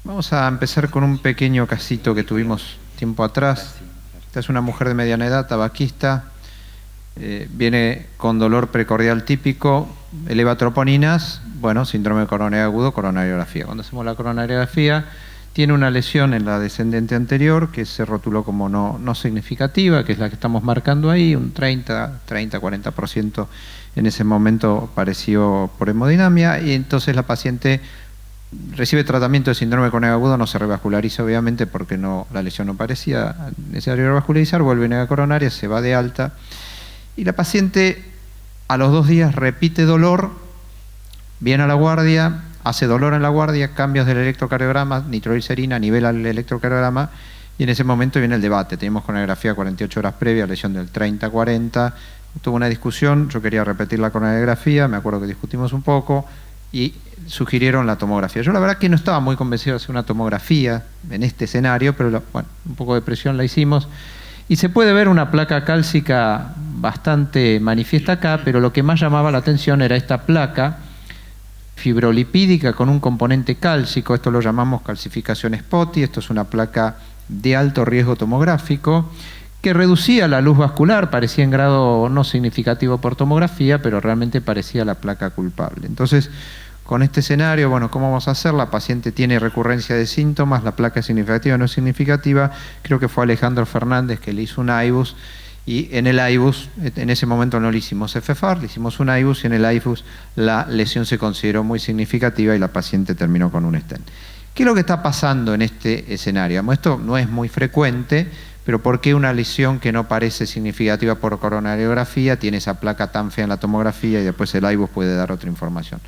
Vamos a empezar con un pequeño casito que tuvimos tiempo atrás. Esta es una mujer de mediana edad, tabaquista, viene con dolor precordial típico, eleva troponinas, bueno, síndrome coronario agudo, coronariografía. Cuando hacemos la coronariografía, tiene una lesión en la descendente anterior que se rotuló como no significativa, que es la que estamos marcando ahí, un 30-40% en ese momento pareció por hemodinamia, y entonces la paciente recibe tratamiento de síndrome coronario agudo, no se revasculariza obviamente porque la lesión no parecía necesario revascularizar, vuelve a coronaria, se va de alta y la paciente a los 2 días repite dolor, viene a la guardia, hace dolor en la guardia, cambios del electrocardiograma, nitroglicerina, nivela el electrocardiograma y en ese momento viene el debate. Teníamos coronariografía 48 horas previa, lesión del 30-40, tuvo una discusión, yo quería repetir la coronariografía, me acuerdo que discutimos un poco y sugirieron la tomografía. Yo la verdad que no estaba muy convencido de hacer una tomografía en este escenario, pero bueno, un poco de presión la hicimos. Y se puede ver una placa cálcica bastante manifiesta acá, pero lo que más llamaba la atención era esta placa fibrolipídica con un componente cálcico, esto lo llamamos calcificación SPOTI, esto es una placa de alto riesgo tomográfico, que reducía la luz vascular, parecía en grado no significativo por tomografía, pero realmente parecía la placa culpable. Entonces, con este escenario, bueno, ¿cómo vamos a hacer? La paciente tiene recurrencia de síntomas, la placa es significativa o no es significativa. Creo que fue Alejandro Fernández que le hizo un IBUS y en el IBUS, en ese momento no le hicimos FFAR, le hicimos un IBUS y en el IBUS la lesión se consideró muy significativa y la paciente terminó con un stent. ¿Qué es lo que está pasando en este escenario? Esto no es muy frecuente, pero ¿por qué una lesión que no parece significativa por coronariografía tiene esa placa tan fea en la tomografía y después el IBUS puede dar otra información?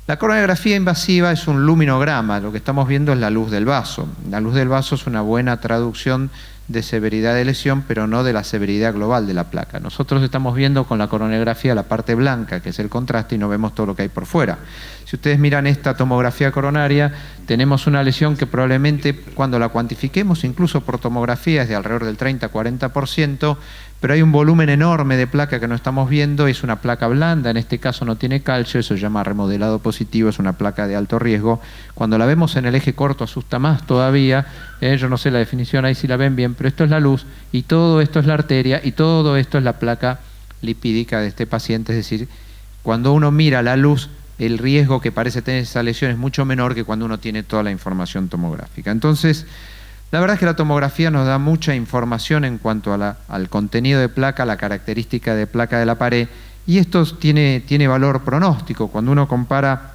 La coronariografía invasiva es un luminograma, lo que estamos viendo es la luz del vaso. La luz del vaso es una buena traducción de severidad de lesión, pero no de la severidad global de la placa. Nosotros estamos viendo con la coronariografía la parte blanca, que es el contraste, y no vemos todo lo que hay por fuera. Si ustedes miran esta tomografía coronaria, tenemos una lesión que probablemente cuando la cuantifiquemos, incluso por tomografía, es de alrededor del 30-40%, pero hay un volumen enorme de placa que no estamos viendo, es una placa blanda, en este caso no tiene calcio, eso se llama remodelado positivo, es una placa de alto riesgo. Cuando la vemos en el eje corto asusta más todavía, yo no sé la definición ahí si la ven bien, pero esto es la luz y todo esto es la arteria y todo esto es la placa lipídica de este paciente, es decir, cuando uno mira la luz, el riesgo que parece tener esa lesión es mucho menor que cuando uno tiene toda la información tomográfica. Entonces, la verdad es que la tomografía nos da mucha información en cuanto a al contenido de placa, la característica de placa de la pared, y esto tiene valor pronóstico. Cuando uno compara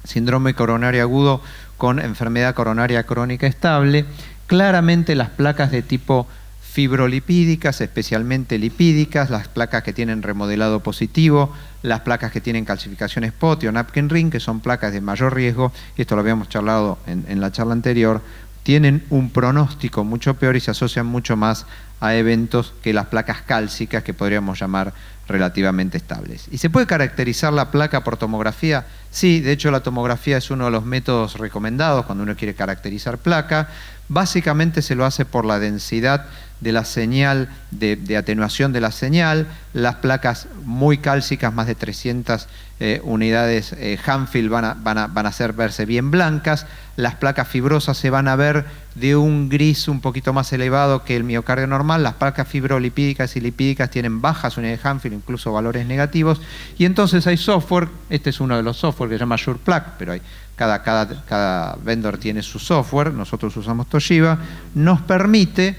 síndrome coronario agudo con enfermedad coronaria crónica estable, claramente las placas de tipo fibrolipídicas, especialmente lipídicas, las placas que tienen remodelado positivo, las placas que tienen calcificación SPOTI o napkin ring, que son placas de mayor riesgo, y esto lo habíamos charlado en la charla anterior, tienen un pronóstico mucho peor y se asocian mucho más a eventos que las placas cálcicas que podríamos llamar relativamente estables. ¿Y se puede caracterizar la placa por tomografía? Sí, de hecho la tomografía es uno de los métodos recomendados cuando uno quiere caracterizar placa. Básicamente se lo hace por la densidad de la señal, de atenuación de la señal. Las placas muy cálcicas, más de 300 unidades Hanfield van a hacer verse bien blancas. Las placas fibrosas se van a ver de un gris un poquito más elevado que el miocardio normal. Las placas fibrolipídicas y lipídicas tienen bajas unidades Hanfield, incluso valores negativos. Y entonces hay software, este es uno de los software que se llama SurePlaque, pero hay cada vendor tiene su software, nosotros usamos Toshiba, nos permite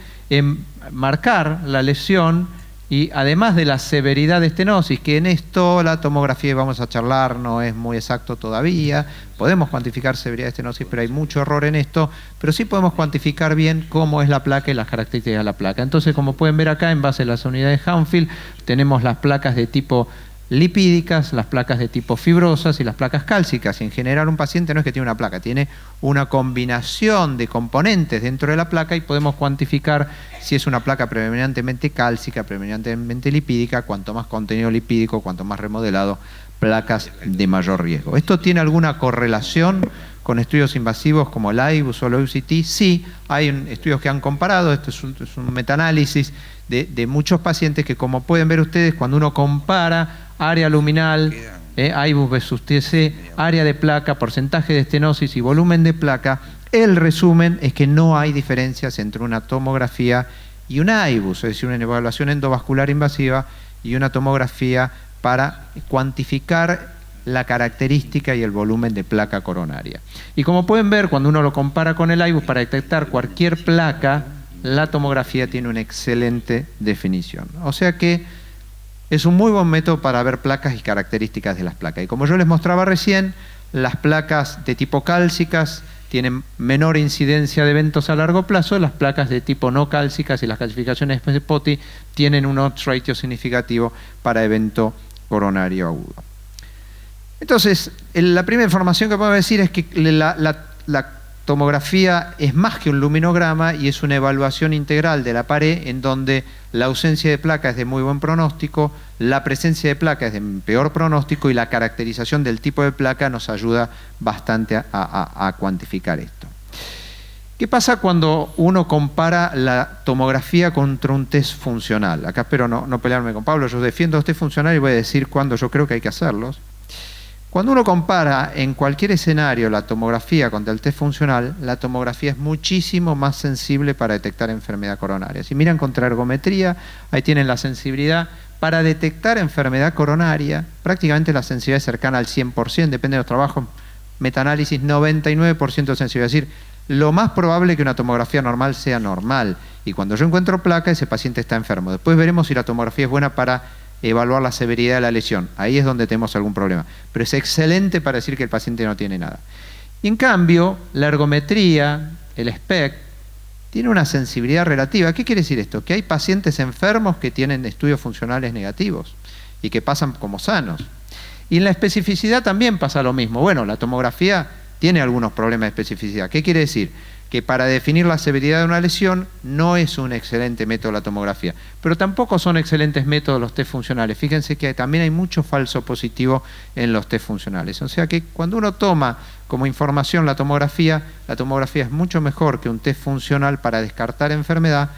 marcar la lesión y además de la severidad de estenosis, que en esto la tomografía, vamos a charlar, no es muy exacto todavía, podemos cuantificar severidad de estenosis, pero hay mucho error en esto, pero sí podemos cuantificar bien cómo es la placa y las características de la placa. Entonces, como pueden ver acá, en base a las unidades Hanfield, tenemos las placas de tipo lipídicas, las placas de tipo fibrosas y las placas cálcicas. Y en general un paciente no es que tiene una placa, tiene una combinación de componentes dentro de la placa y podemos cuantificar si es una placa predominantemente cálcica, predominantemente lipídica, cuanto más contenido lipídico, cuanto más remodelado, placas de mayor riesgo. ¿Esto tiene alguna correlación con estudios invasivos como el IBUS o el OUCT? Sí, hay estudios que han comparado, esto es un metaanálisis de muchos pacientes que, como pueden ver ustedes, cuando uno compara área luminal, IBUS versus TC, área de placa, porcentaje de estenosis y volumen de placa, El resumen es que no hay diferencias entre una tomografía y una IBUS, es decir, una evaluación endovascular invasiva y una tomografía para cuantificar la característica y el volumen de placa coronaria. Y como pueden ver, cuando uno lo compara con el IBUS, para detectar cualquier placa, la tomografía tiene una excelente definición. O sea que es un muy buen método para ver placas y características de las placas. Y como yo les mostraba recién, las placas de tipo cálcicas tienen menor incidencia de eventos a largo plazo, las placas de tipo no cálcicas y las calcificaciones de POTI tienen un odds ratio significativo para evento coronario agudo. Entonces, la primera información que podemos decir es que la tomografía es más que un luminograma y es una evaluación integral de la pared en donde la ausencia de placa es de muy buen pronóstico, la presencia de placa es de peor pronóstico y la caracterización del tipo de placa nos ayuda bastante a cuantificar esto. ¿Qué pasa cuando uno compara la tomografía contra un test funcional? Acá espero no pelearme con Pablo, yo defiendo los test funcionales y voy a decir cuándo yo creo que hay que hacerlos. Cuando uno compara en cualquier escenario la tomografía contra el test funcional, la tomografía es muchísimo más sensible para detectar enfermedad coronaria. Si miran contra ergometría, ahí tienen la sensibilidad. Para detectar enfermedad coronaria, prácticamente la sensibilidad es cercana al 100%, depende de los trabajos. Metaanálisis, 99% de sensibilidad. Es decir, lo más probable es que una tomografía normal sea normal. Y cuando yo encuentro placa, ese paciente está enfermo. Después veremos si la tomografía es buena para evaluar la severidad de la lesión. Ahí es donde tenemos algún problema. Pero es excelente para decir que el paciente no tiene nada. Y en cambio, la ergometría, el SPECT, tiene una sensibilidad relativa. ¿Qué quiere decir esto? Que hay pacientes enfermos que tienen estudios funcionales negativos y que pasan como sanos. Y en la especificidad también pasa lo mismo. Bueno, la tomografía tiene algunos problemas de especificidad. ¿Qué quiere decir? Que para definir la severidad de una lesión no es un excelente método la tomografía, pero tampoco son excelentes métodos los test funcionales. Fíjense que también hay mucho falso positivo en los test funcionales. O sea que cuando uno toma como información la tomografía es mucho mejor que un test funcional para descartar enfermedad.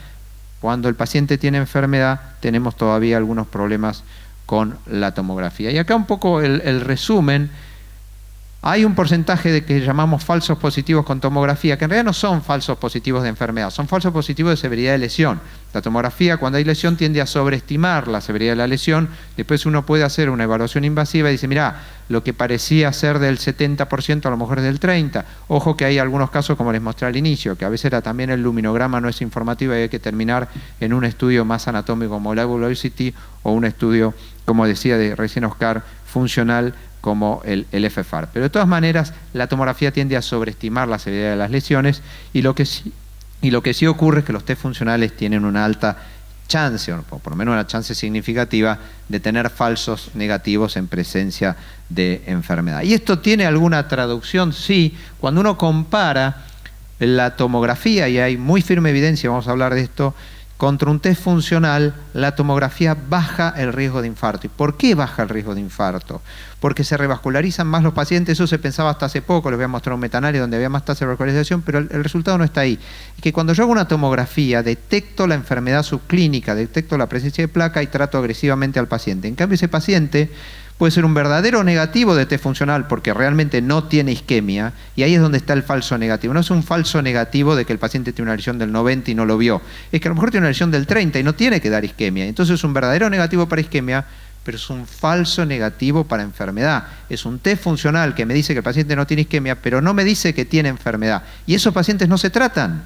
Cuando el paciente tiene enfermedad, tenemos todavía algunos problemas con la tomografía. Y acá un poco el resumen. Hay un porcentaje de que llamamos falsos positivos con tomografía, que en realidad no son falsos positivos de enfermedad, son falsos positivos de severidad de lesión. La tomografía, cuando hay lesión, tiende a sobreestimar la severidad de la lesión. Después uno puede hacer una evaluación invasiva y dice, mirá, lo que parecía ser del 70% a lo mejor es del 30%. Ojo que hay algunos casos, como les mostré al inicio, que a veces también el luminograma no es informativo y hay que terminar en un estudio más anatómico como la velocity o un estudio, como decía recién Oscar, funcional como el FFAR. Pero de todas maneras, la tomografía tiende a sobreestimar la severidad de las lesiones y lo que sí ocurre es que los test funcionales tienen una alta chance, o por lo menos una chance significativa, de tener falsos negativos en presencia de enfermedad. ¿Y esto tiene alguna traducción? Sí, cuando uno compara la tomografía, y hay muy firme evidencia, vamos a hablar de esto, contra un test funcional, la tomografía baja el riesgo de infarto. ¿Y por qué baja el riesgo de infarto? Porque se revascularizan más los pacientes, eso se pensaba hasta hace poco, les voy a mostrar un metaanálisis donde había más tasa de revascularización, pero el resultado no está ahí. Es que cuando yo hago una tomografía, detecto la enfermedad subclínica, detecto la presencia de placa y trato agresivamente al paciente. En cambio, ese paciente puede ser un verdadero negativo de test funcional porque realmente no tiene isquemia, y ahí es donde está el falso negativo. No es un falso negativo de que el paciente tiene una lesión del 90 y no lo vio, es que a lo mejor tiene una lesión del 30 y no tiene que dar isquemia. Entonces es un verdadero negativo para isquemia, pero es un falso negativo para enfermedad. Es un test funcional que me dice que el paciente no tiene isquemia, pero no me dice que tiene enfermedad. Y esos pacientes no se tratan.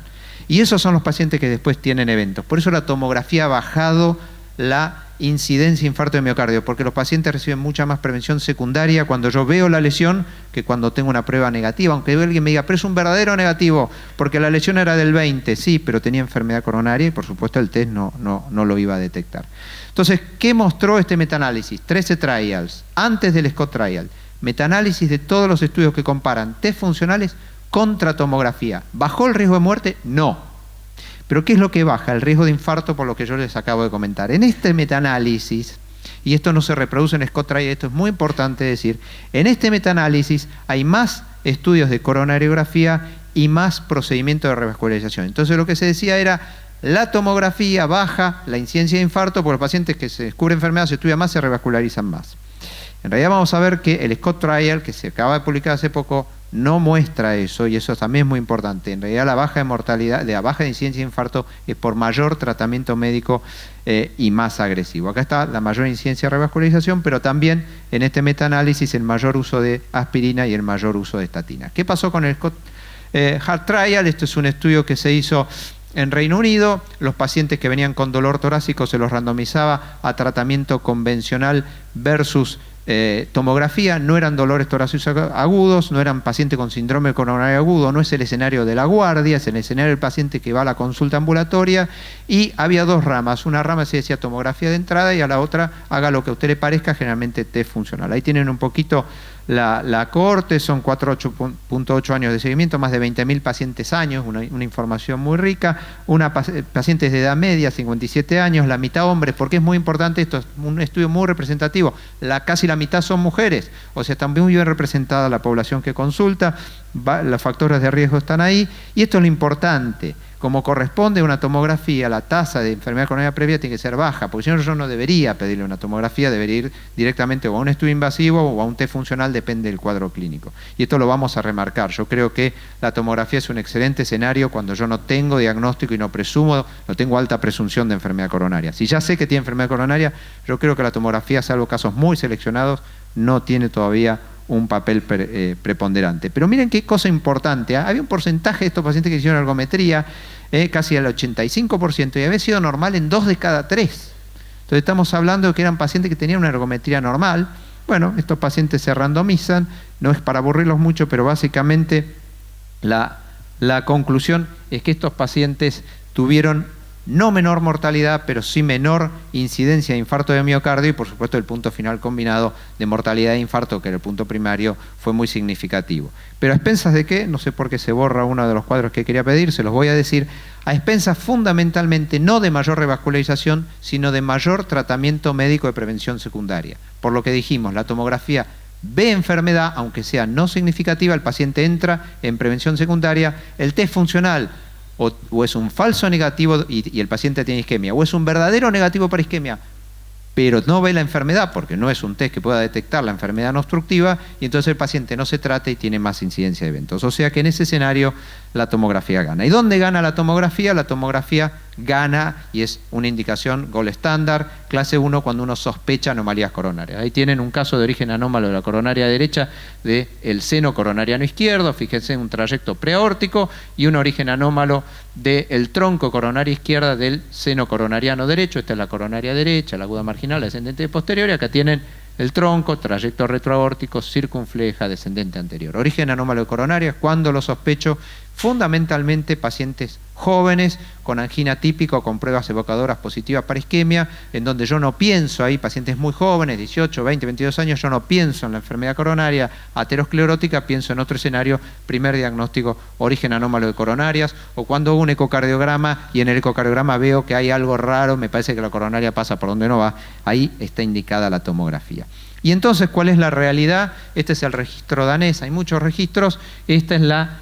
Y esos son los pacientes que después tienen eventos. Por eso la tomografía ha bajado la incidencia de infarto de miocardio, porque los pacientes reciben mucha más prevención secundaria cuando yo veo la lesión que cuando tengo una prueba negativa. Aunque alguien me diga, pero es un verdadero negativo, porque la lesión era del 20, sí, pero tenía enfermedad coronaria y por supuesto el test no lo iba a detectar. Entonces, ¿qué mostró este metaanálisis? 13 trials, antes del Scott Trial, metaanálisis de todos los estudios que comparan test funcionales contra tomografía. ¿Bajó el riesgo de muerte? No. Pero ¿qué es lo que baja? El riesgo de infarto, por lo que yo les acabo de comentar. En este metaanálisis, y esto no se reproduce en Scott Trial, esto es muy importante decir, en este metaanálisis hay más estudios de coronariografía y más procedimientos de revascularización. Entonces lo que se decía era, la tomografía baja la incidencia de infarto porque los pacientes que se descubre enfermedad se estudian más, se revascularizan más. En realidad vamos a ver que el Scott Trial, que se acaba de publicar hace poco, no muestra eso, y eso también es muy importante. En realidad la baja de mortalidad, la baja de incidencia de infarto es por mayor tratamiento médico y más agresivo. Acá está la mayor incidencia de revascularización, pero también en este metaanálisis el mayor uso de aspirina y el mayor uso de estatina. ¿Qué pasó con el Heart Trial? Esto es un estudio que se hizo en Reino Unido. Los pacientes que venían con dolor torácico se los randomizaba a tratamiento convencional versus tomografía. No eran dolores torácicos agudos, no eran pacientes con síndrome coronario agudo, no es el escenario de la guardia, es el escenario del paciente que va a la consulta ambulatoria, y había dos ramas. Una rama se decía tomografía de entrada y a la otra haga lo que a usted le parezca, generalmente test funcional. Ahí tienen un poquito la cohorte, son 4,8 años de seguimiento, más de 20.000 pacientes años, una información muy rica, pacientes de edad media, 57 años, la mitad hombres, porque es muy importante, esto es un estudio muy representativo, casi la mitad son mujeres, o sea, está muy bien representada la población que consulta, los factores de riesgo están ahí, y esto es lo importante. Como corresponde a una tomografía, la tasa de enfermedad coronaria previa tiene que ser baja, porque si no yo no debería pedirle una tomografía, debería ir directamente o a un estudio invasivo o a un test funcional, depende del cuadro clínico. Y esto lo vamos a remarcar. Yo creo que la tomografía es un excelente escenario cuando yo no tengo diagnóstico y no tengo alta presunción de enfermedad coronaria. Si ya sé que tiene enfermedad coronaria, yo creo que la tomografía, salvo casos muy seleccionados, no tiene todavía un papel preponderante. Pero miren qué cosa importante, ¿eh? Había un porcentaje de estos pacientes que hicieron ergometría, casi al 85%, y había sido normal en 2 de cada 3. Entonces estamos hablando de que eran pacientes que tenían una ergometría normal. Bueno, estos pacientes se randomizan, no es para aburrirlos mucho, pero básicamente la conclusión es que estos pacientes tuvieron no menor mortalidad, pero sí menor incidencia de infarto de miocardio, y por supuesto el punto final combinado de mortalidad de infarto, que era el punto primario, fue muy significativo. Pero a expensas de qué, no sé por qué se borra uno de los cuadros que quería pedir, se los voy a decir, a expensas fundamentalmente no de mayor revascularización, sino de mayor tratamiento médico de prevención secundaria. Por lo que dijimos, la tomografía ve enfermedad, aunque sea no significativa, el paciente entra en prevención secundaria, el test funcional o es un falso negativo y el paciente tiene isquemia, o es un verdadero negativo para isquemia, pero no ve la enfermedad porque no es un test que pueda detectar la enfermedad no obstructiva, y entonces el paciente no se trata y tiene más incidencia de eventos. O sea que en ese escenario la tomografía gana. ¿Y dónde gana la tomografía? La tomografía gana, y es una indicación gold estándar, clase 1, cuando uno sospecha anomalías coronarias. Ahí tienen un caso de origen anómalo de la coronaria derecha del seno coronariano izquierdo, fíjense, un trayecto preaórtico, y un origen anómalo del tronco coronaria izquierda del seno coronariano derecho. Esta es la coronaria derecha, la aguda marginal, la descendente posterior, y acá tienen el tronco, trayecto retroaórtico, circunfleja, descendente anterior. Origen anómalo de coronaria, cuando lo sospecho, fundamentalmente pacientes jóvenes con angina típica o con pruebas evocadoras positivas para isquemia, en donde yo no pienso, ahí pacientes muy jóvenes, 18, 20, 22 años, yo no pienso en la enfermedad coronaria aterosclerótica, pienso en otro escenario, primer diagnóstico, origen anómalo de coronarias, o cuando hago un ecocardiograma y en el ecocardiograma veo que hay algo raro, me parece que la coronaria pasa por donde no va, ahí está indicada la tomografía. Y entonces, ¿cuál es la realidad? Este es el registro danés, hay muchos registros, esta es la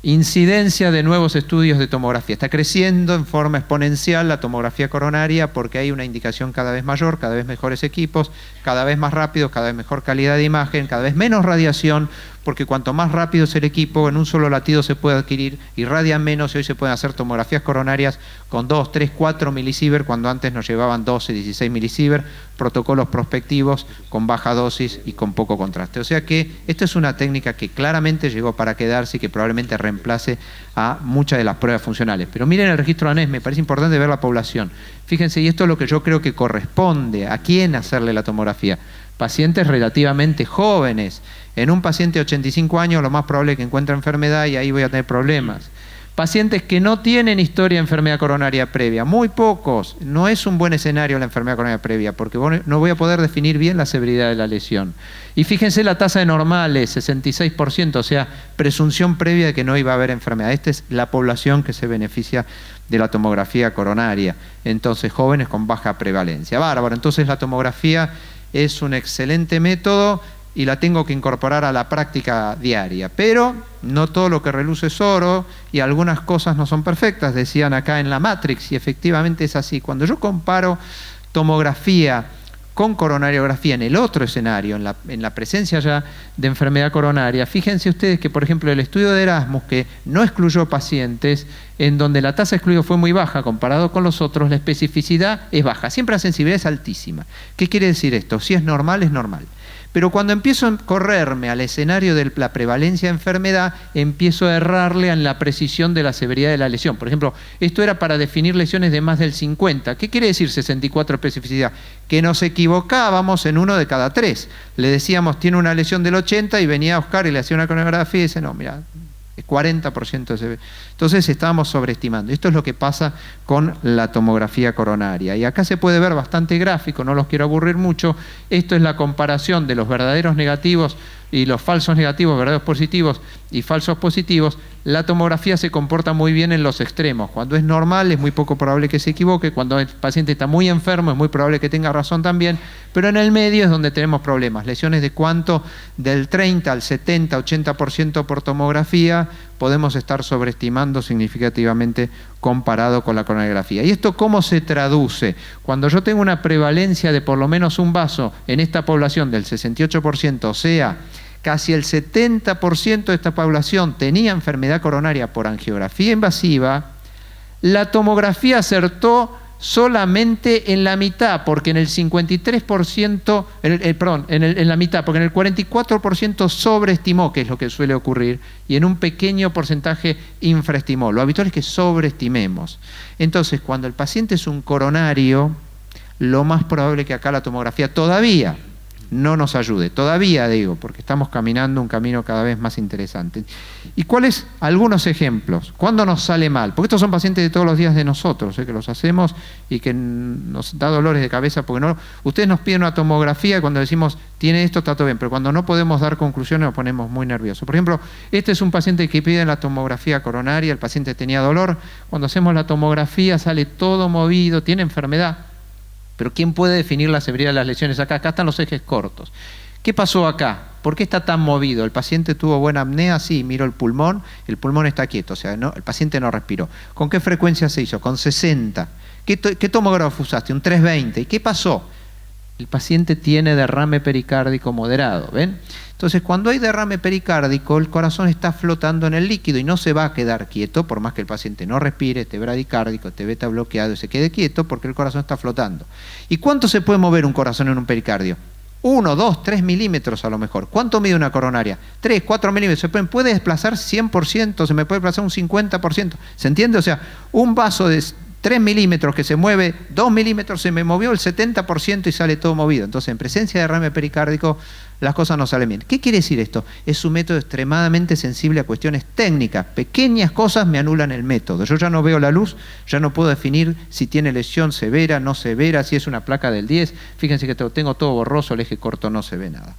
incidencia de nuevos estudios de tomografía. Está creciendo en forma exponencial la tomografía coronaria porque hay una indicación cada vez mayor, cada vez mejores equipos, cada vez más rápidos, cada vez mejor calidad de imagen, cada vez menos radiación, porque cuanto más rápido es el equipo, en un solo latido se puede adquirir, irradian menos, y hoy se pueden hacer tomografías coronarias con 2, 3, 4 milisievert, cuando antes nos llevaban 12, 16 milisievert, protocolos prospectivos con baja dosis y con poco contraste. O sea que esta es una técnica que claramente llegó para quedarse y que probablemente reemplace a muchas de las pruebas funcionales. Pero miren el registro danés, me parece importante ver la población. Fíjense, y esto es lo que yo creo que corresponde, ¿a quién hacerle la tomografía? Pacientes relativamente jóvenes. En un paciente de 85 años lo más probable es que encuentre enfermedad y ahí voy a tener problemas. Pacientes que no tienen historia de enfermedad coronaria previa, muy pocos. No es un buen escenario la enfermedad coronaria previa porque no voy a poder definir bien la severidad de la lesión. Y fíjense la tasa de normales, 66%, o sea, presunción previa de que no iba a haber enfermedad. Esta es la población que se beneficia de la tomografía coronaria. Entonces, jóvenes con baja prevalencia. Bárbaro, entonces la tomografía es un excelente método y la tengo que incorporar a la práctica diaria. Pero no todo lo que reluce es oro y algunas cosas no son perfectas, decían acá en la Matrix, y efectivamente es así. Cuando yo comparo tomografía con coronariografía en el otro escenario, en la presencia ya de enfermedad coronaria, fíjense ustedes que, por ejemplo, el estudio de Erasmus, que no excluyó pacientes, en donde la tasa de excluido fue muy baja comparado con los otros, la especificidad es baja, siempre la sensibilidad es altísima. ¿Qué quiere decir esto? Si es normal, es normal. Pero cuando empiezo a correrme al escenario de la prevalencia de enfermedad, empiezo a errarle en la precisión de la severidad de la lesión. Por ejemplo, esto era para definir lesiones de más del 50. ¿Qué quiere decir 64 especificidad? Que nos equivocábamos en 1 de cada 3. Le decíamos, tiene una lesión del 80 y venía Oscar y le hacía una coronografía y dice, no, mira, es 40% de severo. Entonces estábamos sobreestimando. Esto es lo que pasa con la tomografía coronaria. Y acá se puede ver bastante gráfico, no los quiero aburrir mucho. Esto es la comparación de los verdaderos negativos y los falsos negativos, verdaderos positivos y falsos positivos. La tomografía se comporta muy bien en los extremos. Cuando es normal es muy poco probable que se equivoque, cuando el paciente está muy enfermo es muy probable que tenga razón también, pero en el medio es donde tenemos problemas. Lesiones de cuánto, del 30 al 70, 80% por tomografía, podemos estar sobreestimando significativamente comparado con la coronariografía. ¿Y esto cómo se traduce? Cuando yo tengo una prevalencia de por lo menos un vaso en esta población del 68%, o sea, casi el 70% de esta población tenía enfermedad coronaria por angiografía invasiva, la tomografía acertó solamente en la mitad, porque en el 53%, en la mitad, porque en el 44% sobreestimó, que es lo que suele ocurrir, y en un pequeño porcentaje infraestimó. Lo habitual es que sobreestimemos. Entonces, cuando el paciente es un coronario, lo más probable es que acá la tomografía todavía no nos ayude, todavía digo, porque estamos caminando un camino cada vez más interesante. ¿Y cuáles? Algunos ejemplos. ¿Cuándo nos sale mal? Porque estos son pacientes de todos los días de nosotros, que los hacemos y que nos da dolores de cabeza, porque no, ustedes nos piden una tomografía y cuando decimos, tiene esto, está todo bien, pero cuando no podemos dar conclusiones nos ponemos muy nerviosos. Por ejemplo, este es un paciente que pide la tomografía coronaria, el paciente tenía dolor, cuando hacemos la tomografía sale todo movido, tiene enfermedad. Pero ¿quién puede definir la severidad de las lesiones acá? Acá están los ejes cortos. ¿Qué pasó acá? ¿Por qué está tan movido? ¿El paciente tuvo buena apnea? Sí, miró el pulmón está quieto, o sea, no, el paciente no respiró. ¿Con qué frecuencia se hizo? Con 60. ¿Qué tomógrafo usaste? Un 320. ¿Y qué pasó? El paciente tiene derrame pericárdico moderado, ¿ven? Entonces, cuando hay derrame pericárdico, el corazón está flotando en el líquido y no se va a quedar quieto, por más que el paciente no respire, esté bradicárdico, esté beta bloqueado y se quede quieto, porque el corazón está flotando. ¿Y cuánto se puede mover un corazón en un pericardio? 1, 2, 3 milímetros a lo mejor. ¿Cuánto mide una coronaria? 3, 4 milímetros. Se puede desplazar 100%, se me puede desplazar un 50%. ¿Se entiende? O sea, un vaso de 3 milímetros que se mueve, 2 milímetros se me movió el 70% y sale todo movido. Entonces, en presencia de derrame pericárdico, las cosas no salen bien. ¿Qué quiere decir esto? Es un método extremadamente sensible a cuestiones técnicas. Pequeñas cosas me anulan el método. Yo ya no veo la luz, ya no puedo definir si tiene lesión severa, no severa, si es una placa del 10. Fíjense que tengo todo borroso, el eje corto no se ve nada.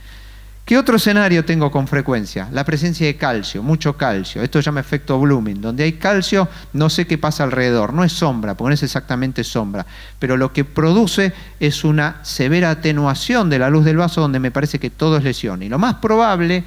¿Qué otro escenario tengo con frecuencia? La presencia de calcio, mucho calcio. Esto se llama efecto Blooming. Donde hay calcio, no sé qué pasa alrededor. No es sombra, porque no es exactamente sombra. Pero lo que produce es una severa atenuación de la luz del vaso, donde me parece que todo es lesión. Y lo más probable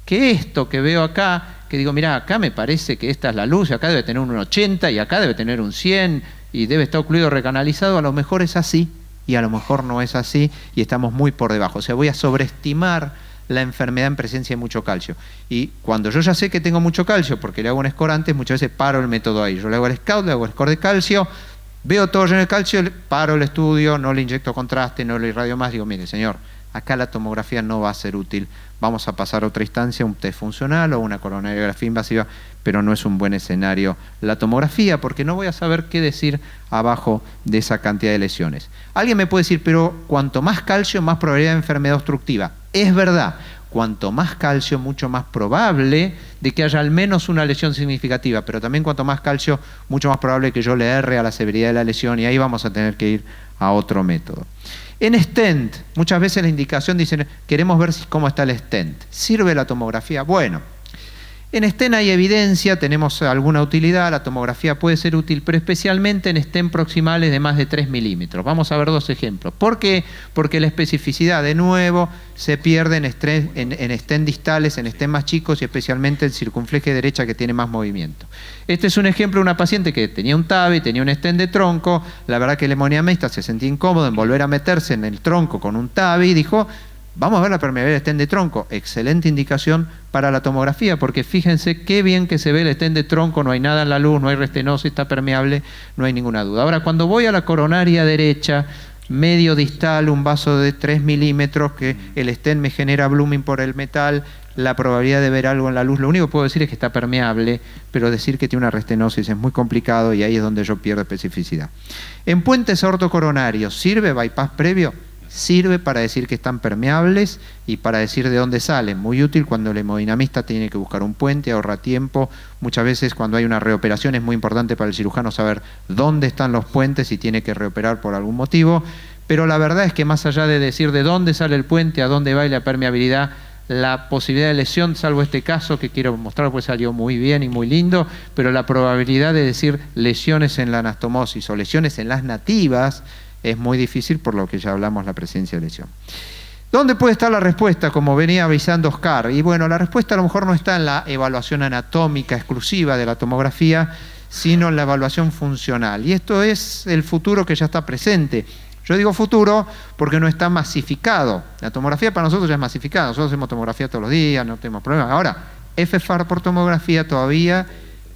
que esto que veo acá, que digo, mirá, acá me parece que esta es la luz, y acá debe tener un 80, y acá debe tener un 100, y debe estar ocluido recanalizado, a lo mejor es así, y a lo mejor no es así, y estamos muy por debajo. O sea, voy a sobreestimar la enfermedad en presencia de mucho calcio. Y cuando yo ya sé que tengo mucho calcio, porque le hago un score antes, muchas veces paro el método ahí. Yo le hago el scout, le hago el score de calcio, veo todo lleno de calcio, paro el estudio, no le inyecto contraste, no le irradio más, digo, mire, señor, acá la tomografía no va a ser útil, vamos a pasar a otra instancia, un test funcional o una coronariografía invasiva, pero no es un buen escenario la tomografía, porque no voy a saber qué decir abajo de esa cantidad de lesiones. Alguien me puede decir, pero cuanto más calcio, más probabilidad de enfermedad obstructiva. Es verdad, cuanto más calcio, mucho más probable de que haya al menos una lesión significativa, pero también cuanto más calcio, mucho más probable que yo le erre a la severidad de la lesión, y ahí vamos a tener que ir a otro método. En stent, muchas veces la indicación dice, queremos ver cómo está el stent. ¿Sirve la tomografía? Bueno, En stent hay evidencia, tenemos alguna utilidad, la tomografía puede ser útil, pero especialmente en stent proximales de más de 3 milímetros. Vamos a ver dos ejemplos. ¿Por qué? Porque la especificidad, de nuevo, se pierde en stent distales, en stent más chicos y especialmente en circunfleje derecha que tiene más movimiento. Este es un ejemplo de una paciente que tenía un TAVI, tenía un stent de tronco, la verdad que el hemodiamista se sentía incómodo en volver a meterse en el tronco con un TAVI y dijo: vamos a ver la permeabilidad del stent de tronco. Excelente indicación para la tomografía, porque fíjense qué bien que se ve el stent de tronco, no hay nada en la luz, no hay restenosis, está permeable, no hay ninguna duda. Ahora, cuando voy a la coronaria derecha, medio distal, un vaso de 3 milímetros, que el stent me genera blooming por el metal, la probabilidad de ver algo en la luz, lo único que puedo decir es que está permeable, pero decir que tiene una restenosis es muy complicado y ahí es donde yo pierdo especificidad. En puentes aortocoronarios, ¿sirve bypass previo? Sirve para decir que están permeables y para decir de dónde salen. Muy útil cuando el hemodinamista tiene que buscar un puente, ahorra tiempo. Muchas veces cuando hay una reoperación es muy importante para el cirujano saber dónde están los puentes si tiene que reoperar por algún motivo. Pero la verdad es que más allá de decir de dónde sale el puente, a dónde va y la permeabilidad, la posibilidad de lesión, salvo este caso que quiero mostrar pues salió muy bien y muy lindo, pero la probabilidad de decir lesiones en la anastomosis o lesiones en las nativas es muy difícil, por lo que ya hablamos la presencia de lesión. ¿Dónde puede estar la respuesta? Como venía avisando Oscar. Y bueno, la respuesta a lo mejor no está en la evaluación anatómica exclusiva de la tomografía, sino en la evaluación funcional. Y esto es el futuro que ya está presente. Yo digo futuro porque no está masificado. La tomografía para nosotros ya es masificada. Nosotros hacemos tomografía todos los días, no tenemos problemas. Ahora, FFAR por tomografía todavía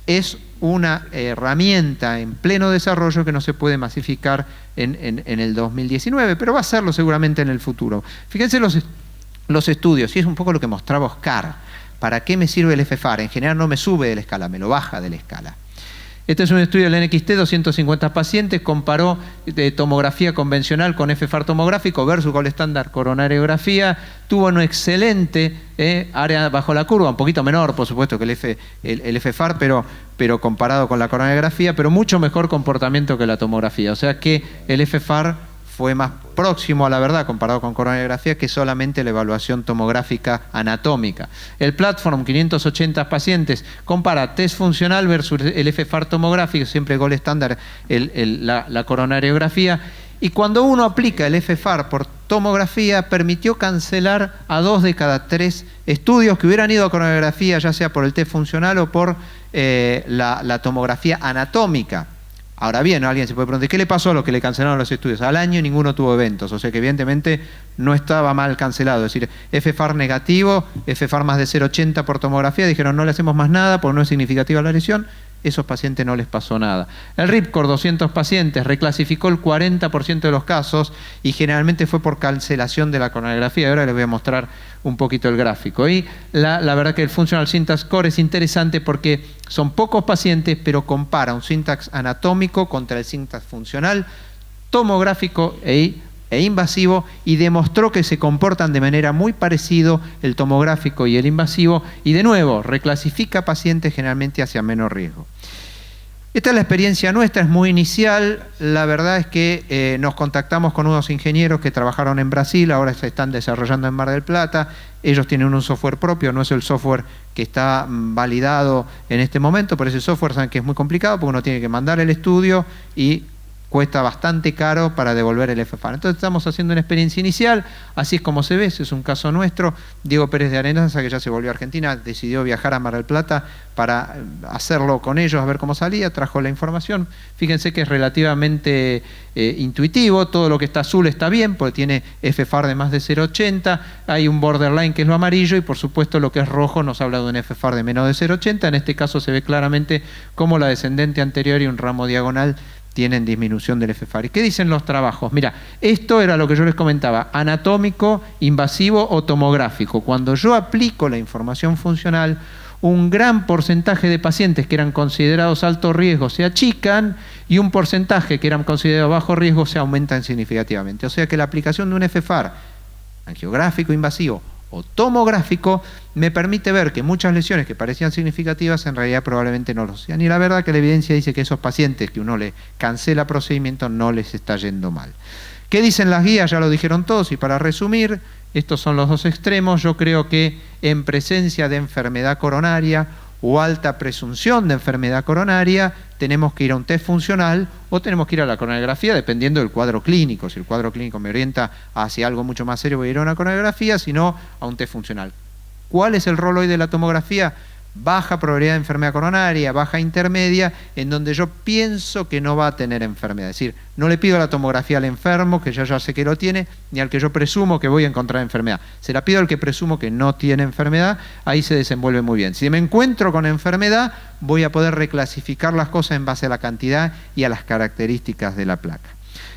es una herramienta en pleno desarrollo que no se puede masificar en el 2019, pero va a serlo seguramente en el futuro. Fíjense los estudios, y es un poco lo que mostraba Oscar. ¿Para qué me sirve el FFAR? En general no me sube de la escala, me lo baja de la escala. Este es un estudio del NXT, 250 pacientes, comparó tomografía convencional con FFAR tomográfico versus gold estándar coronariografía. Tuvo un excelente área bajo la curva, un poquito menor, por supuesto, que el FFAR, pero comparado con la coronariografía, pero mucho mejor comportamiento que la tomografía. O sea que el FFAR fue más próximo a la verdad comparado con coronariografía que solamente la evaluación tomográfica anatómica. El Platform, 580 pacientes, compara test funcional versus el FFAR tomográfico, siempre gold estándar la coronariografía, y cuando uno aplica el FFAR por tomografía, permitió cancelar a 2 de cada 3 estudios que hubieran ido a coronariografía, ya sea por el test funcional o por la tomografía anatómica. Ahora bien, alguien se puede preguntar, ¿qué le pasó a los que le cancelaron los estudios? Al año ninguno tuvo eventos, o sea que evidentemente no estaba mal cancelado. Es decir, FFAR negativo, FFAR más de 0,80 por tomografía, dijeron no le hacemos más nada porque no es significativa la lesión, esos pacientes no les pasó nada. El RIPCOR, 200 pacientes, reclasificó el 40% de los casos y generalmente fue por cancelación de la coronariografía. Ahora les voy a mostrar un poquito el gráfico. Y la verdad que el Functional Syntax Score es interesante porque son pocos pacientes, pero compara un syntax anatómico contra el syntax funcional, tomográfico e invasivo, y demostró que se comportan de manera muy parecida el tomográfico y el invasivo, y de nuevo, reclasifica pacientes generalmente hacia menos riesgo. Esta es la experiencia nuestra, es muy inicial. La verdad es que nos contactamos con unos ingenieros que trabajaron en Brasil, ahora se están desarrollando en Mar del Plata. Ellos tienen un software propio, no es el software que está validado en este momento, pero ese software saben que es muy complicado porque uno tiene que mandar el estudio y cuesta bastante caro para devolver el FFAR. Entonces estamos haciendo una experiencia inicial, así es como se ve, ese es un caso nuestro. Diego Pérez de Arenaza, que ya se volvió a Argentina, decidió viajar a Mar del Plata para hacerlo con ellos, a ver cómo salía, trajo la información. Fíjense que es relativamente intuitivo, todo lo que está azul está bien, porque tiene FFAR de más de 0,80, hay un borderline que es lo amarillo, y por supuesto lo que es rojo nos habla de un FFAR de menos de 0,80. En este caso se ve claramente cómo la descendente anterior y un ramo diagonal tienen disminución del FFAR. ¿Y qué dicen los trabajos? Mira, esto era lo que yo les comentaba, anatómico, invasivo o tomográfico. Cuando yo aplico la información funcional, un gran porcentaje de pacientes que eran considerados alto riesgo se achican y un porcentaje que eran considerados bajo riesgo se aumentan significativamente. O sea que la aplicación de un FFAR angiográfico invasivo o tomográfico me permite ver que muchas lesiones que parecían significativas en realidad probablemente no lo sean. Y la verdad que la evidencia dice que esos pacientes que uno le cancela procedimiento no les está yendo mal. ¿Qué dicen las guías? Ya lo dijeron todos, y para resumir, estos son los dos extremos. Yo creo que en presencia de enfermedad coronaria o alta presunción de enfermedad coronaria, tenemos que ir a un test funcional o tenemos que ir a la coronariografía dependiendo del cuadro clínico. Si el cuadro clínico me orienta hacia algo mucho más serio, voy a ir a una coronariografía, si no, a un test funcional. ¿Cuál es el rol hoy de la tomografía? Baja probabilidad de enfermedad coronaria, baja intermedia, en donde yo pienso que no va a tener enfermedad. Es decir, no le pido la tomografía al enfermo, que yo ya sé que lo tiene, ni al que yo presumo que voy a encontrar enfermedad. Se la pido al que presumo que no tiene enfermedad, ahí se desenvuelve muy bien. Si me encuentro con enfermedad, voy a poder reclasificar las cosas en base a la cantidad y a las características de la placa.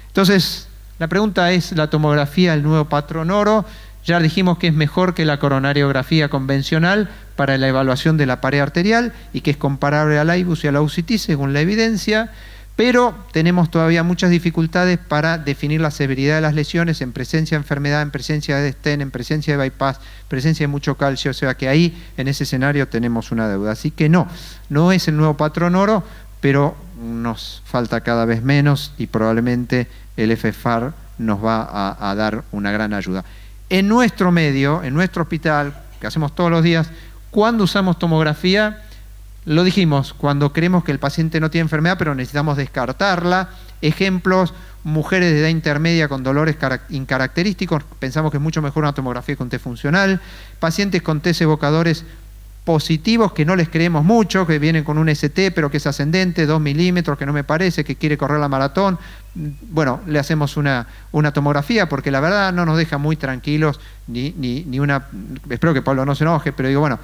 Entonces, la pregunta es, ¿la tomografía el nuevo patrón oro? Ya dijimos que es mejor que la coronariografía convencional para la evaluación de la pared arterial y que es comparable al IBUS y a la UCT según la evidencia, pero tenemos todavía muchas dificultades para definir la severidad de las lesiones en presencia de enfermedad, en presencia de stent, en presencia de bypass, presencia de mucho calcio, o sea que ahí en ese escenario tenemos una deuda. Así que no es el nuevo patrón oro, pero nos falta cada vez menos y probablemente el FFAR nos va a dar una gran ayuda. En nuestro medio, en nuestro hospital, que hacemos todos los días, ¿cuándo usamos tomografía? Lo dijimos, cuando creemos que el paciente no tiene enfermedad, pero necesitamos descartarla. Ejemplos, mujeres de edad intermedia con dolores incaracterísticos, pensamos que es mucho mejor una tomografía con test funcional. Pacientes con test evocadores positivos que no les creemos mucho, que vienen con un ST pero que es ascendente, 2 milímetros, que no me parece, que quiere correr la maratón. Bueno, le hacemos una tomografía porque la verdad no nos deja muy tranquilos, ni una... Espero que Pablo no se enoje, pero digo, bueno,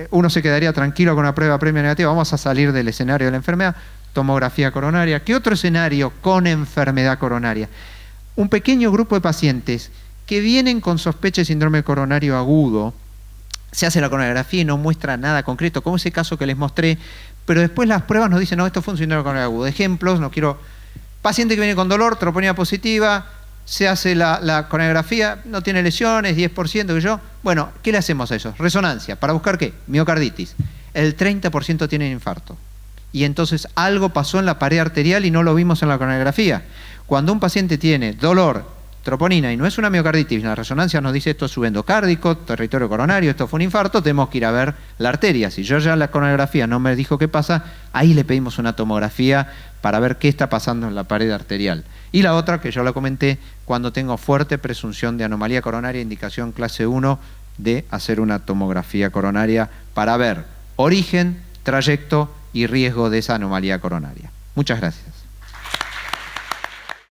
uno se quedaría tranquilo con una prueba premio negativa, vamos a salir del escenario de la enfermedad, tomografía coronaria. ¿Qué otro escenario con enfermedad coronaria? Un pequeño grupo de pacientes que vienen con sospecha de síndrome coronario agudo, se hace la coronariografía y no muestra nada concreto, como ese caso que les mostré, pero después las pruebas nos dicen, no, esto fue un síndrome coronario agudo. Ejemplos, no quiero... Paciente que viene con dolor, troponina positiva, se hace la coronariografía, no tiene lesiones, 10%, que yo. Bueno, ¿qué le hacemos a eso? Resonancia, ¿para buscar qué? Miocarditis. El 30% tienen infarto. Y entonces algo pasó en la pared arterial y no lo vimos en la coronariografía. Cuando un paciente tiene dolor, troponina y no es una miocarditis, la resonancia nos dice esto es subendocárdico, territorio coronario, esto fue un infarto, tenemos que ir a ver la arteria. Si yo ya la coronariografía no me dijo qué pasa, ahí le pedimos una tomografía para ver qué está pasando en la pared arterial. Y la otra, que yo la comenté, cuando tengo fuerte presunción de anomalía coronaria, indicación clase 1 de hacer una tomografía coronaria para ver origen, trayecto y riesgo de esa anomalía coronaria. Muchas gracias.